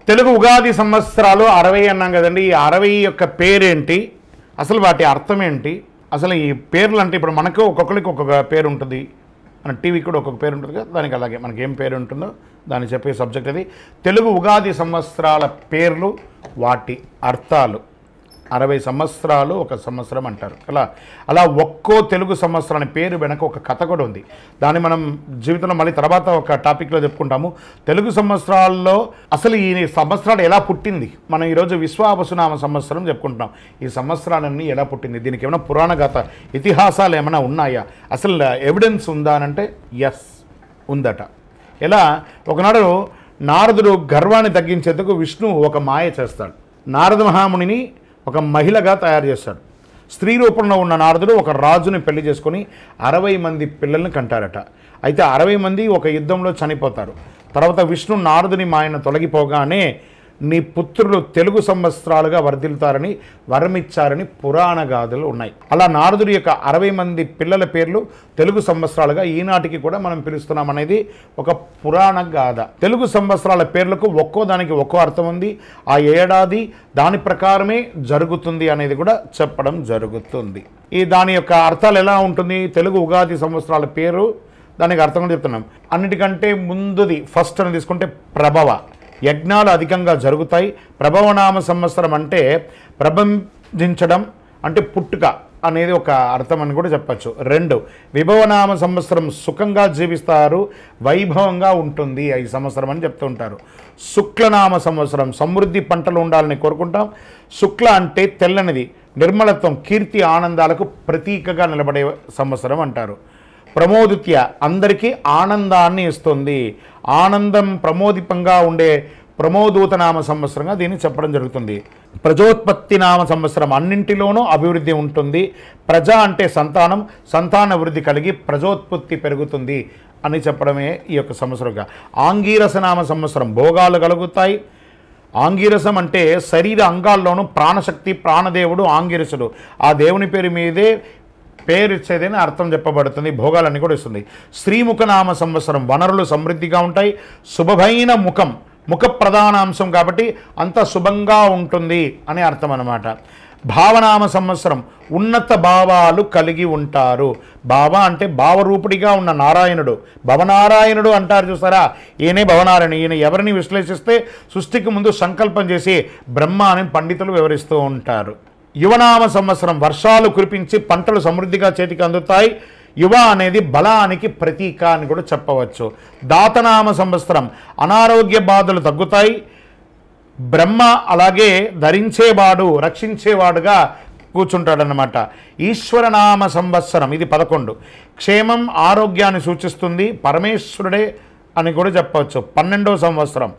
తెలుగు ఉగాది సంవత్సరాలు 60 అన్నాం కదండి. ఈ 60 యొక్క పేరేంటి, అసలు వాటి అర్థం ఏంటి, అసలు ఈ పేర్లు అంటే ఇప్పుడు మనకు ఒక్కొక్కరికి ఒక్కొక్క పేరు ఉంటుంది, మన టీవీ కూడా ఒక్కొక్క పేరు ఉంటుంది కదా, దానికి అలాగే మనకి ఏం పేరు ఉంటుందో దాన్ని చెప్పే సబ్జెక్ట్ అది. తెలుగు ఉగాది సంవత్సరాల పేర్లు, వాటి అర్థాలు. 60 సంవత్సరాలు ఒక సంవత్సరం అంటారు అలా ఒక్కో తెలుగు సంవత్సరాన్ని పేరు వెనక ఒక కథ కూడా ఉంది. దాన్ని మనం జీవితంలో మళ్ళీ తర్వాత ఒక టాపిక్లో చెప్పుకుంటాము. తెలుగు సంవత్సరాల్లో అసలు ఈ సంవత్సరాలు ఎలా పుట్టింది, మనం ఈరోజు విశ్వావసునామ సంవత్సరం చెప్పుకుంటున్నాం. ఈ సంవత్సరాలన్నీ ఎలా పుట్టింది, దీనికి ఏమైనా పురాణ గాథ ఇతిహాసాలు ఏమైనా ఉన్నాయా, అసలు ఎవిడెన్స్ ఉందా అంటే ఎస్ ఉందట. ఎలా ఒకనాడు నారదుడు గర్వాన్ని తగ్గించేందుకు విష్ణువు ఒక మాయ చేస్తాడు. నారద మహామునిని ఒక మహిళగా తయారు చేస్తాడు. స్త్రీ రూపంలో ఉన్న నారదుడు ఒక రాజుని పెళ్లి చేసుకొని 60 మంది పిల్లల్ని కంటారట. అయితే 60 మంది ఒక యుద్ధంలో చనిపోతారు. తర్వాత విష్ణు నారదుని మాయను తొలగిపోగానే నీ పుత్రులు తెలుగు సంవత్సరాలుగా వర్ధిల్తారని వరమిచ్చారని పురాణ గాథలు ఉన్నాయి. అలా నారదుడి యొక్క 60 మంది పిల్లల పేర్లు తెలుగు సంవత్సరాలుగా ఈనాటికి కూడా మనం పిలుస్తున్నాం అనేది ఒక పురాణ గాథ. తెలుగు సంవత్సరాల పేర్లకు ఒక్కో దానికి ఒక్కో అర్థం ఉంది. ఆ ఏడాది దాని ప్రకారమే జరుగుతుంది అనేది కూడా చెప్పడం జరుగుతుంది. దాని యొక్క అర్థాలు ఎలా ఉంటుంది, తెలుగు ఉగాది సంవత్సరాల పేరు దానికి అర్థం కూడా చెప్తున్నాం. అన్నిటికంటే ముందుది ఫస్ట్ అని తీసుకుంటే ప్రభవ, యజ్ఞాలు అధికంగా జరుగుతాయి. ప్రభవనామ సంవత్సరం అంటే ప్రభంజించడం అంటే పుట్టుక అనేది ఒక అర్థం అని కూడా చెప్పచ్చు. 2 విభవనామ సంవత్సరం సుఖంగా జీవిస్తారు, వైభవంగా ఉంటుంది ఈ సంవత్సరం అని చెప్తూ ఉంటారు. శుక్లనామ సంవత్సరం సమృద్ధి పంటలు ఉండాలని కోరుకుంటాం. శుక్ల అంటే తెల్లనిది, నిర్మలత్వం, కీర్తి, ఆనందాలకు ప్రతీకగా నిలబడే సంవత్సరం అంటారు. ప్రమోదిత్య అందరికీ ఆనందాన్ని ఇస్తుంది, ఆనందం ప్రమోదిపంగా ఉండే ప్రమోదూతనామ సంవత్సరంగా దీన్ని చెప్పడం జరుగుతుంది. ప్రజోత్పత్తి నామ సంవత్సరం అన్నింటిలోనూ అభివృద్ధి ఉంటుంది. ప్రజ అంటే సంతానం, సంతాన వృద్ధి కలిగి ప్రజోత్పత్తి పెరుగుతుంది అని చెప్పడమే ఈ యొక్క సంవత్సరంగా. ఆంగీరస నామ సంవత్సరం భోగాలు కలుగుతాయి. ఆంగీరసం అంటే శరీర అంగాల్లోనూ ప్రాణశక్తి, ప్రాణదేవుడు ఆంగీరసుడు, ఆ దేవుని పేరు మీదే పేరు ఇచ్చేదని అర్థం చెప్పబడుతుంది. భోగాలన్నీ కూడా ఇస్తుంది. శ్రీముఖనామ సంవత్సరం వనరులు సమృద్ధిగా ఉంటాయి. శుభమైన ముఖం, ముఖ ప్రధానాంశం కాబట్టి అంత శుభంగా ఉంటుంది అని అర్థం అన్నమాట. భావనామ సంవత్సరం ఉన్నత భావాలు కలిగి ఉంటారు. భావ అంటే భావరూపుడిగా ఉన్న నారాయణుడు, భవనారాయణుడు అంటారు చూసారా, ఈయనే భవనారాయణ. ఈయన ఎవరిని విశ్లేషిస్తే సృష్టికి ముందు సంకల్పం చేసి బ్రహ్మ అని పండితులు వివరిస్తూ ఉంటారు. యువనామ సంవత్సరం వర్షాలు కురిపించి పంటలు సమృద్ధిగా చేతికి అందుతాయి. యువ అనేది బలానికి ప్రతీక అని కూడా చెప్పవచ్చు. దాతనామ సంవత్సరం అనారోగ్య బాధలు తగ్గుతాయి. బ్రహ్మ అలాగే ధరించేవాడు, రక్షించేవాడుగా కూర్చుంటాడనమాట. ఈశ్వరనామ సంవత్సరం ఇది 11 క్షేమం, ఆరోగ్యాన్ని సూచిస్తుంది. పరమేశ్వరుడే అని కూడా చెప్పవచ్చు. 12వ సంవత్సరం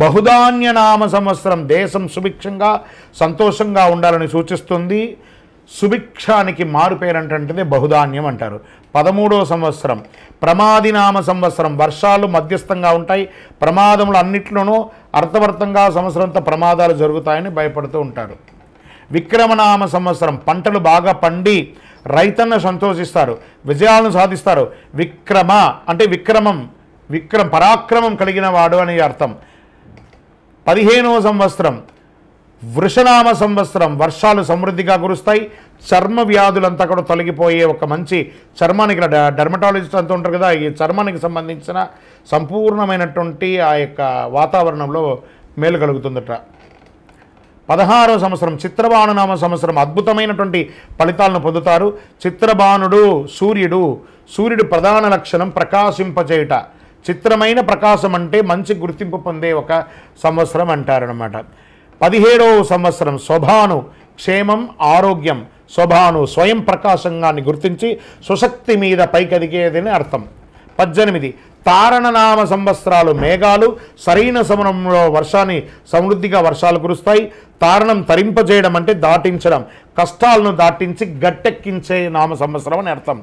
బహుధాన్యనామ సంవత్సరం దేశం సుభిక్షంగా సంతోషంగా ఉండాలని సూచిస్తుంది. సుభిక్షానికి మారుపేరంటే బహుధాన్యం అంటారు. 13వ సంవత్సరం ప్రమాదినామ సంవత్సరం వర్షాలు మధ్యస్థంగా ఉంటాయి. ప్రమాదములు అన్నిట్లోనూ అర్థవర్తంగా సంవత్సరంతో ప్రమాదాలు జరుగుతాయని భయపడుతూ ఉంటారు. విక్రమనామ సంవత్సరం పంటలు బాగా పండి రైతన్న సంతోషిస్తారు, విజయాలను సాధిస్తారు. విక్రమ అంటే పరాక్రమం కలిగిన వాడు అని అర్థం. 15వ సంవత్సరం వృషనామ సంవత్సరం వర్షాలు సమృద్ధిగా కురుస్తాయి. చర్మ వ్యాధులంతా కూడా తొలగిపోయే ఒక మంచి చర్మానికి డెర్మటాలజిస్ట్ అంతా ఉంటారు కదా, ఈ చర్మానికి సంబంధించిన సంపూర్ణమైనటువంటి ఆ యొక్క వాతావరణంలో మేలు కలుగుతుందట. 16వ సంవత్సరం చిత్రబాణునామ సంవత్సరం అద్భుతమైనటువంటి ఫలితాలను పొందుతారు. చిత్రబాణుడు సూర్యుడు ప్రధాన లక్షణం ప్రకాశింపచేయుట. చిత్రమైన ప్రకాశం అంటే మంచి గుర్తింపు పొందే ఒక సంవత్సరం అంటారనమాట. 17వ సంవత్సరం శోభాను క్షేమం, ఆరోగ్యం. శోభాను స్వయం ప్రకాశంగాన్ని గుర్తించి సుశక్తి మీద పైకెదిగేదని అర్థం. 18 తారణనామ సంవత్సరాలు మేఘాలు సరైన సమయంలో సమృద్ధిగా వర్షాలు కురుస్తాయి. తారణం తరింపజేయడం అంటే దాటించడం, కష్టాలను దాటించి గట్టెక్కించే నామ సంవత్సరం అని అర్థం.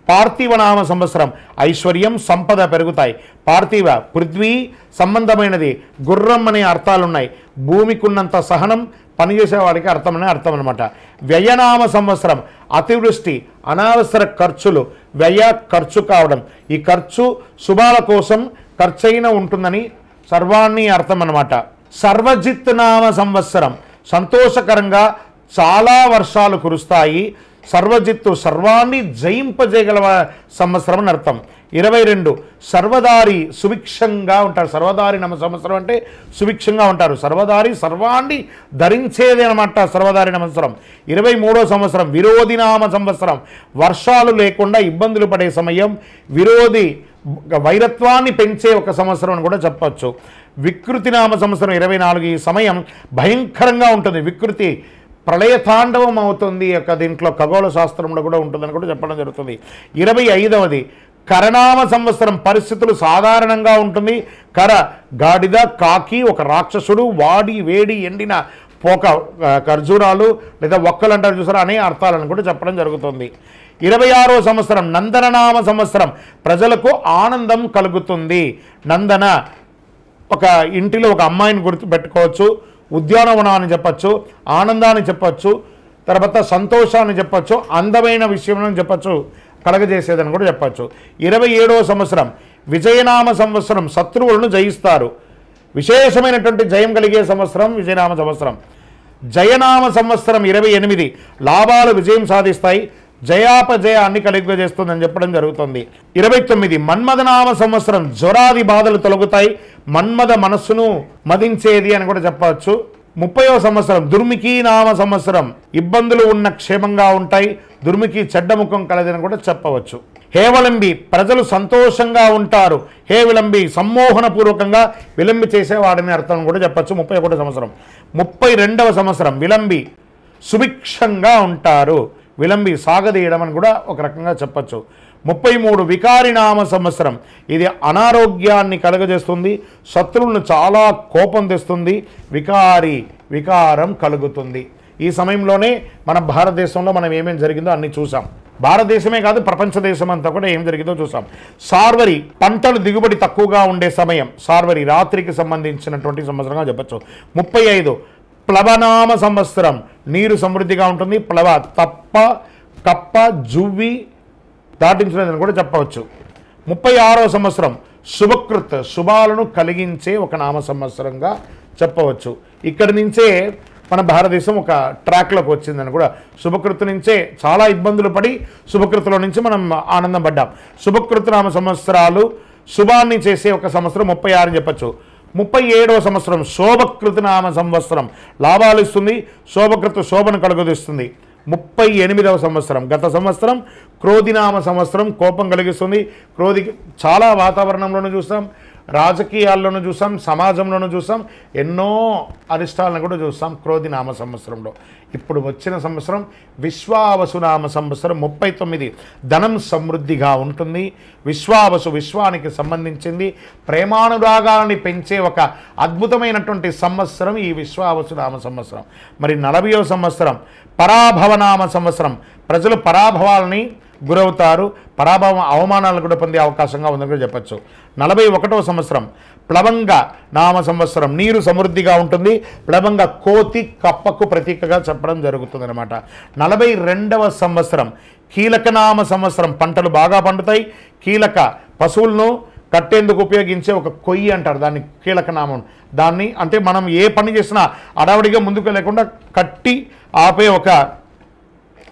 పార్థివ నామ సంవత్సరం ఐశ్వర్యం, సంపద పెరుగుతాయి. పార్థివ పృథ్వీ సంబంధమైనది, గుర్రం అనే అర్థాలున్నాయి. భూమికున్నంత సహనం పనిచేసేవాడికి అర్థం అనమాట. వ్యయనామ సంవత్సరం అతివృష్టి, అనవసర ఖర్చులు, ఖర్చు కావడం. ఈ ఖర్చు శుభాల కోసం ఖర్చైన ఉంటుందని సర్వాన్ని అర్థం అన్నమాట. సర్వజిత్ నామ సంవత్సరం, సంతోషకరంగా చాలా వర్షాలు కురుస్తాయి. సర్వజిత్తు, సర్వాన్ని జయింపజేయగల సంవత్సరం అని అర్థం. 22 సర్వదారి, సుభిక్షంగా ఉంటారు. సర్వదారి నామ సంవత్సరం అంటే సుభిక్షంగా ఉంటారు. సర్వదారి, సర్వాన్ని ధరించేది అనమాట సర్వదారి సంవత్సరం. 23వ సంవత్సరం విరోధి నామ సంవత్సరం, వర్షాలు లేకుండా ఇబ్బందులు పడే సమయం, విరోధి వైరత్వాన్ని పెంచే ఒక సంవత్సరం అని కూడా చెప్పచ్చు. వికృతి నామ సంవత్సరం 24, ఈ సమయం భయంకరంగా ఉంటుంది. వికృతి ప్రళయతాండవం అవుతుంది. యొక్క దీంట్లో ఖగోళ శాస్త్రంలో కూడా ఉంటుందని కూడా చెప్పడం జరుగుతుంది. 25వది కరనామ సంవత్సరం, పరిస్థితులు సాధారణంగా ఉంటుంది. కర గాడిద, కాకి ఒక రాక్షసుడు, వాడి వేడి ఎండిన పోక ఖర్జూరాలు లేదా ఒక్కలు అంటారు చూసారా, అనే అర్థాలను కూడా చెప్పడం జరుగుతుంది. 26వ సంవత్సరం నందననామ సంవత్సరం, ప్రజలకు ఆనందం కలుగుతుంది. నందన ఒక ఇంటిలో ఒక అమ్మాయిని గుర్తుపెట్టుకోవచ్చు, ఉద్యానవనాన్ని చెప్పచ్చు, ఆనందాన్ని చెప్పచ్చు, తర్వాత సంతోషాన్ని చెప్పచ్చు, అందమైన విషయం చెప్పచ్చు, కలగజేసేదని కూడా చెప్పచ్చు. 27వ సంవత్సరం విజయనామ సంవత్సరం, శత్రువులను జయిస్తారు. విశేషమైనటువంటి జయం కలిగే సంవత్సరం విజయనామ సంవత్సరం. జయనామ సంవత్సరం 28 లాభాలు విజయం సాధిస్తాయి, జయాపజయాన్ని కలుగజేస్తుందని చెప్పడం జరుగుతుంది. 29 మన్మథనామ సంవత్సరం, జ్వరాది బాధలు తొలగుతాయి, మన్మథ మనస్సును మదించేది అని కూడా చెప్పవచ్చు. 30వ సంవత్సరం దుర్మికి నామ సంవత్సరం, ఇబ్బందులు ఉన్న క్షేమంగా ఉంటాయి, దుర్మికి చెడ్డ ముఖం కలదని కూడా చెప్పవచ్చు. హేవలంబి, ప్రజలు సంతోషంగా ఉంటారు. హే విలంబి, సమ్మోహనపూర్వకంగా విలంబి చేసేవాడని అర్థం కూడా చెప్పచ్చు. 31వ సంవత్సరం. 32వ సంవత్సరం విలంబి, సుభిక్షంగా ఉంటారు. విలంబి సాగదీయడం అని కూడా ఒక రకంగా చెప్పచ్చు. 33 వికారినామ సంవత్సరం, ఇది అనారోగ్యాన్ని కలుగజేస్తుంది, శత్రువులను చాలా కోపం తెస్తుంది, వికారం కలుగుతుంది. ఈ సమయంలోనే మన భారతదేశంలో మనం ఏమేమి జరిగిందో అన్ని చూసాం. భారతదేశమే కాదు ప్రపంచ దేశం అంతా కూడా ఏం జరిగిందో చూసాం. సార్వరి, పంటలు దిగుబడి తక్కువగా ఉండే సమయం. సార్వరి రాత్రికి సంబంధించినటువంటి సంవత్సరంగా చెప్పచ్చు. 35 ప్లవనామ సంవత్సరం, నీరు సమృద్ధిగా ఉంటుంది. ప్లవ తప్ప, కప్ప, జువ్వి దాటించినదని కూడా చెప్పవచ్చు. 36వ సంవత్సరం శుభకృత్, శుభాలను కలిగించే ఒక నామ సంవత్సరంగా చెప్పవచ్చు. ఇక్కడి నుంచే మన భారతదేశం ఒక ట్రాక్లోకి వచ్చిందని కూడా, శుభకృతు నుంచే చాలా ఇబ్బందులు పడి శుభకృతులో నుంచి మనం ఆనందం పడ్డాం. శుభకృతు నామ సంవత్సరాలు శుభాన్ని చేసే ఒక సంవత్సరం 36 అని చెప్పచ్చు. 37వ సంవత్సరం శోభకృతు నామ సంవత్సరం, లాభాలు ఇస్తుంది, శోభకృతు శోభను కలుగజేస్తుంది. 38వ సంవత్సరం గత సంవత్సరం క్రోధినామ సంవత్సరం, కోపం కలిగిస్తుంది. క్రోధి చాలా వాతావరణంలోనూ చూసాం, రాజకీయాల్లోనూ చూసాం, సమాజంలోనూ చూసాం, ఎన్నో అరిష్టాలను కూడా చూసాం క్రోధినామ సంవత్సరంలో. ఇప్పుడు వచ్చిన సంవత్సరం విశ్వావసునామ సంవత్సరం 39, ధనం సమృద్ధిగా ఉంటుంది. విశ్వావసు విశ్వానికి సంబంధించింది, ప్రేమానురాగాలని పెంచే ఒక అద్భుతమైనటువంటి సంవత్సరం ఈ విశ్వావసునామ సంవత్సరం. మరి 40వ సంవత్సరం పరాభవనామ సంవత్సరం, ప్రజలు పరాభవాలని గురవుతారు, పరాభవం అవమానాలు కూడా పొందే అవకాశంగా ఉందని కూడా చెప్పచ్చు. 41వ సంవత్సరం ప్లవంగ నామ సంవత్సరం, నీరు సమృద్ధిగా ఉంటుంది. ప్లవంగ కోతి, కప్పకు ప్రతీకగా చెప్పడం జరుగుతుంది అనమాట. 42వ సంవత్సరం కీలకనామ సంవత్సరం, పంటలు బాగా పండుతాయి. కీలక పశువులను కట్టేందుకు ఉపయోగించే ఒక కొయ్యి అంటారు దాన్ని, కీలకనామం. దాన్ని అంటే మనం ఏ పని చేసినా అడావుడిగా ముందుకు లేకుండా కట్టి ఆపే ఒక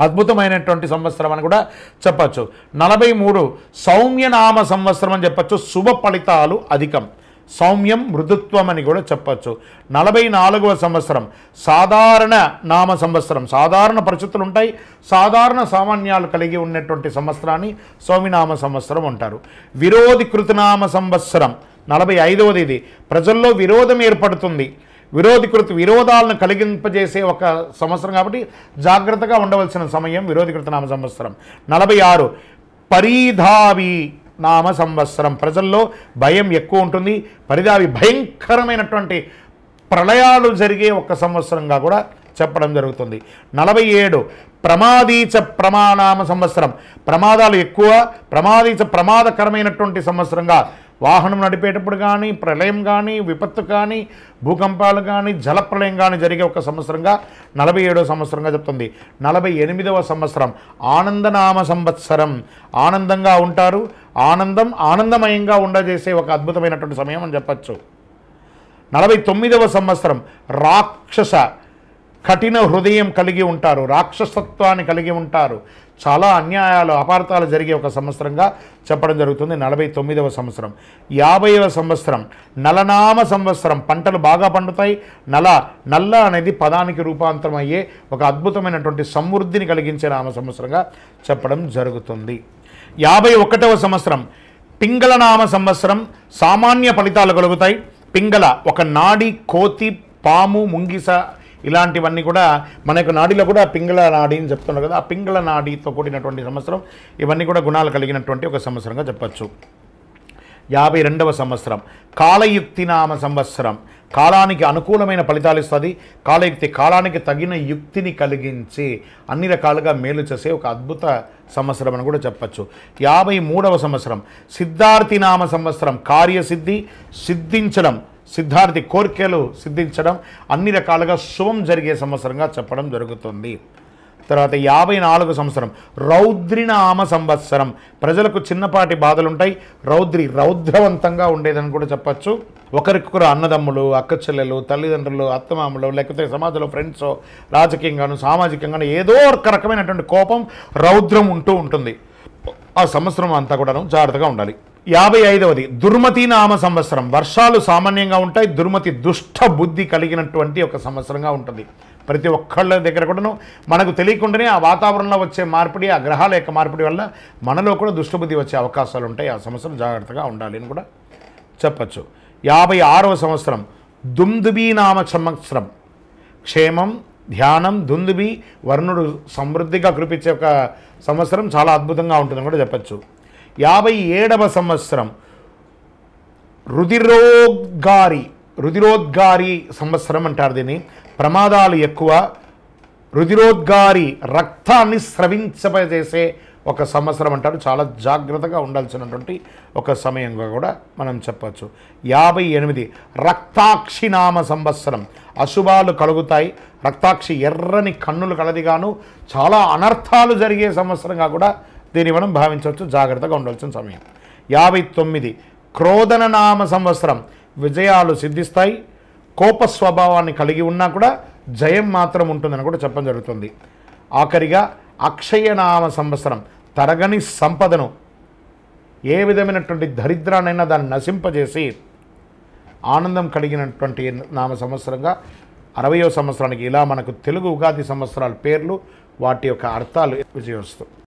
అద్భుతమైనటువంటి సంవత్సరం అని కూడా చెప్పచ్చు. 43 సౌమ్యనామ సంవత్సరం అని చెప్పచ్చు, శుభ ఫలితాలు అధికం. సౌమ్యం, మృదుత్వం అని కూడా చెప్పచ్చు. 44వ సంవత్సరం సాధారణ నామ సంవత్సరం, సాధారణ పరిస్థితులు ఉంటాయి, సాధారణ సామాన్యాలు కలిగి ఉన్నటువంటి సంవత్సరాన్ని సౌమ్యనామ సంవత్సరం అంటారు. విరోధి కృతనామ సంవత్సరం 45వది, ఇది ప్రజల్లో విరోధం ఏర్పడుతుంది. విరోధాలను కలిగింపజేసే ఒక సంవత్సరం కాబట్టి జాగ్రత్తగా ఉండవలసిన సమయం విరోధికృత నామ సంవత్సరం. 46 పరిధావి నామ సంవత్సరం, ప్రజల్లో భయం ఎక్కువ ఉంటుంది. పరిధావి భయంకరమైనటువంటి ప్రళయాలు జరిగే ఒక సంవత్సరంగా కూడా చెప్పడం జరుగుతుంది. 47 ప్రమాదీచ ప్రమానామ సంవత్సరం, ప్రమాదాలు ఎక్కువ, ప్రమాదకరమైనటువంటి సంవత్సరంగా, వాహనం నడిపేటప్పుడు కానీ, ప్రళయం కానీ, విపత్తు కానీ, భూకంపాలు కానీ, జలప్రళయం కానీ జరిగే ఒక సంవత్సరంగా 47వ సంవత్సరంగా చెప్తుంది. 48వ సంవత్సరం ఆనందనామ సంవత్సరం, ఆనందంగా ఉంటారు. ఆనందమయంగా ఉండజేసే ఒక అద్భుతమైనటువంటి సమయం అని చెప్పచ్చు. 49వ సంవత్సరం రాక్షస కఠిన హృదయం కలిగి ఉంటారు, రాక్షసత్వాన్ని కలిగి ఉంటారు, చాలా అన్యాయాలు అపార్థాలు జరిగే ఒక సంవత్సరంగా చెప్పడం జరుగుతుంది 49వ సంవత్సరం. 50వ సంవత్సరం నలనామ సంవత్సరం, పంటలు బాగా పండుతాయి. నల్ల అనేది పదానికి రూపాంతరం అయ్యే ఒక అద్భుతమైనటువంటి సమృద్ధిని కలిగించే నామ సంవత్సరంగా చెప్పడం జరుగుతుంది. 51వ సంవత్సరం పింగళ నామ సంవత్సరం, సామాన్య ఫలితాలు కలుగుతాయి. పింగళ ఒక నాడి, కోతి, పాము, ముంగిస ఇలాంటివన్నీ కూడా మనకు నాడిలో కూడా పింగళ నాడి అని చెప్తున్నారు కదా, ఆ పింగళ నాడితో కూడినటువంటి సంవత్సరం. ఇవన్నీ కూడా గుణాలు కలిగినటువంటి ఒక సంవత్సరంగా చెప్పచ్చు. 52వ సంవత్సరం కాలయుక్తి నామ సంవత్సరం, కాలానికి అనుకూలమైన ఫలితాలు ఇస్తుంది. కాలయుక్తి కాలానికి తగిన యుక్తిని కలిగించి అన్ని రకాలుగా మేలు చేసే ఒక అద్భుత సంవత్సరం అని కూడా చెప్పచ్చు. 53వ సంవత్సరం సిద్ధార్థి నామ సంవత్సరం, కార్యసిద్ధి, సిద్ధించడం, సిద్ధార్థి కోరికలు సిద్ధించడం, అన్ని రకాలుగా శుభం జరిగే సంవత్సరంగా చెప్పడం జరుగుతుంది. తర్వాత 54వ సంవత్సరం రౌద్రినామ సంవత్సరం, ప్రజలకు చిన్నపాటి బాధలుంటాయి, రౌద్రవంతంగా ఉండేదని కూడా చెప్పచ్చు. ఒకరికొకరు అన్నదమ్ములు, అక్క చెల్లెలు, తల్లిదండ్రులు, అత్తమామలు, లేకపోతే సమాజంలో ఫ్రెండ్స్, రాజకీయంగాను సామాజికంగాను ఏదో ఒక రకమైనటువంటి కోపం, రౌద్రం ఉంటూ ఉంటుంది. ఆ సంవత్సరం అంతా కూడాను జాగ్రత్తగా ఉండాలి. 55వది దుర్మతి నామ సంవత్సరం, వర్షాలు సామాన్యంగా ఉంటాయి. దుర్మతి దుష్ట బుద్ధి కలిగినటువంటి ఒక సంవత్సరంగా ఉంటుంది. ప్రతి ఒక్కళ్ళ దగ్గర కూడాను మనకు తెలియకుండానే ఆ వాతావరణంలో వచ్చే మార్పిడి, ఆ గ్రహాల యొక్క మార్పిడి వల్ల మనలో కూడా దుష్టబుద్ధి వచ్చే అవకాశాలు ఉంటాయి. ఆ సంవత్సరం జాగ్రత్తగా ఉండాలి అని కూడా చెప్పచ్చు. 56వ సంవత్సరం దుందుబి నామ సంవత్సరం, క్షేమం, ధ్యానం, దుందుబి, వర్ణుడు సమృద్ధిగా కురిపించే ఒక సంవత్సరం, చాలా అద్భుతంగా ఉంటుందని కూడా చెప్పచ్చు. 57వ సంవత్సరం రుధిరోద్గారి సంవత్సరం అంటారు దీన్ని. ప్రమాదాలు ఎక్కువ, రుధిరోద్గారి, రక్తాన్ని స్రవించజేసే ఒక సంవత్సరం అంటారు. చాలా జాగ్రత్తగా ఉండాల్సినటువంటి ఒక సమయంగా కూడా మనం చెప్పచ్చు. 58 రక్తాక్షి నామ సంవత్సరం, అశుభాలు కలుగుతాయి. రక్తాక్షి ఎర్రని కన్నులు కలదిగాను చాలా అనర్థాలు జరిగే సంవత్సరంగా కూడా దీన్ని మనం భావించవచ్చు. జాగ్రత్తగా ఉండాల్సిన సమయం. 59 క్రోధన నామ సంవత్సరం, విజయాలు సిద్ధిస్తాయి. కోప స్వభావాన్ని కలిగి ఉన్నా కూడా జయం మాత్రం ఉంటుందని కూడా చెప్పడం జరుగుతుంది. ఆఖరిగా అక్షయనామ సంవత్సరం, తరగని సంపదను, ఏ విధమైనటువంటి దరిద్రానైనా దాన్ని నశింపజేసి ఆనందం కలిగినటువంటి నామ సంవత్సరంగా 60వ సంవత్సరానికి ఇలా మనకు తెలుగు ఉగాది సంవత్సరాల పేర్లు, వాటి యొక్క అర్థాలు విజయవస్తు.